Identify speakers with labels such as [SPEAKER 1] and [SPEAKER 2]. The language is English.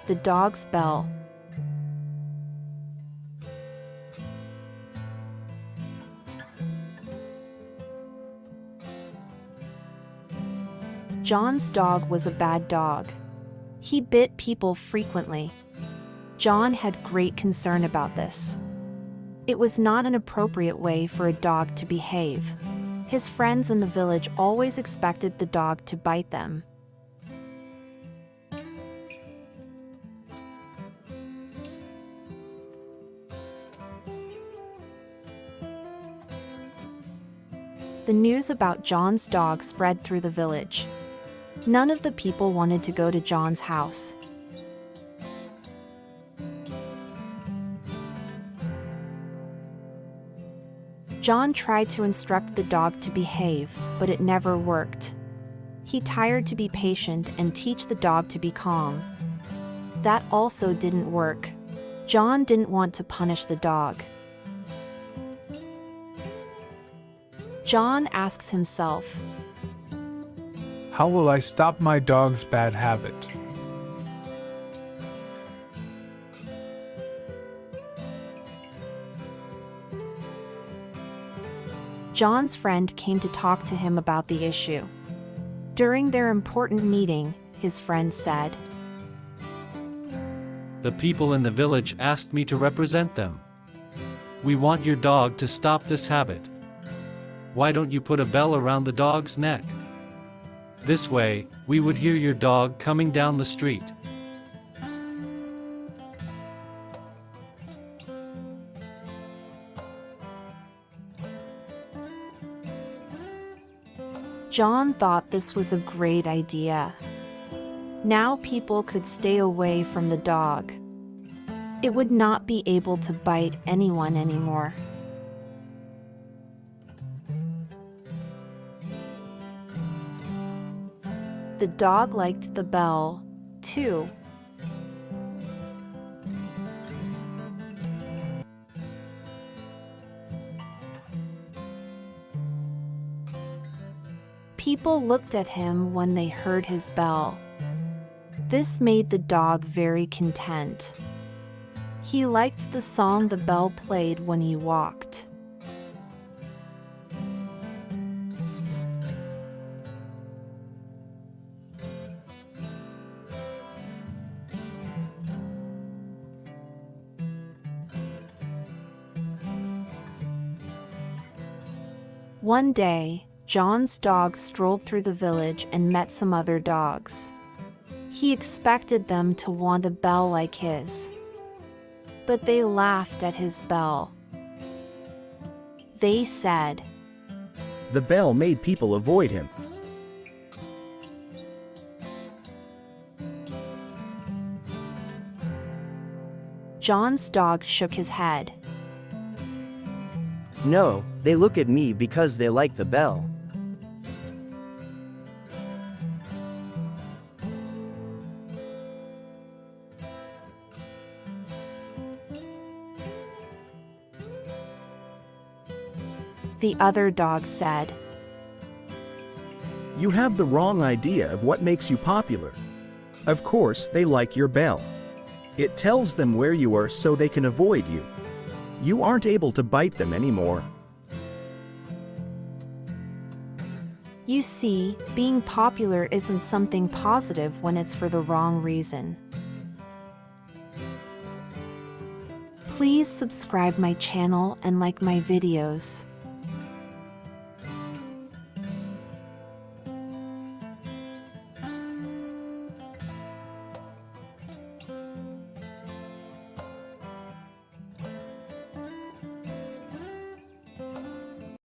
[SPEAKER 1] the dog's bell. John's dog was a bad dog. He bit people frequently. John had great concern about this. It was not an appropriate way for a dog to behave. His friends in the village always expected the dog to bite them. The news about John's dog spread through the village. None of the people wanted to go to John's house. John tried to instruct the dog to behave, but it never worked. He tried to be patient and teach the dog to be calm. That also didn't work. John didn't want to punish the dog. John asks himself,
[SPEAKER 2] how will I stop my dog's bad habit?
[SPEAKER 1] John's friend came to talk to him about the issue. During their important meeting, his friend said,
[SPEAKER 3] "The people in the village asked me to represent them. We want your dog to stop this habit. Why don't you put a bell around the dog's neck? This way, we would hear your dog coming down the street."
[SPEAKER 1] John thought this was a great idea. Now people could stay away from the dog. It would not be able to bite anyone anymore. The dog liked the bell, too. People looked at him when they heard his bell. This made the dog very content. He liked the song the bell played when he walked. One day, John's dog strolled through the village and met some other dogs. He expected them to want a bell like his, but they laughed at his bell. They said,
[SPEAKER 4] "The bell made people avoid him."
[SPEAKER 1] John's dog shook his head.
[SPEAKER 4] "No, they look at me because they like the bell."
[SPEAKER 1] The other dog said,
[SPEAKER 4] "You have the wrong idea of what makes you popular. Of course, they like your bell. It tells them where you are so they can avoid you. You aren't able to bite them anymore."
[SPEAKER 1] You see, being popular isn't something positive when it's for the wrong reason. Please subscribe my channel and like my videos.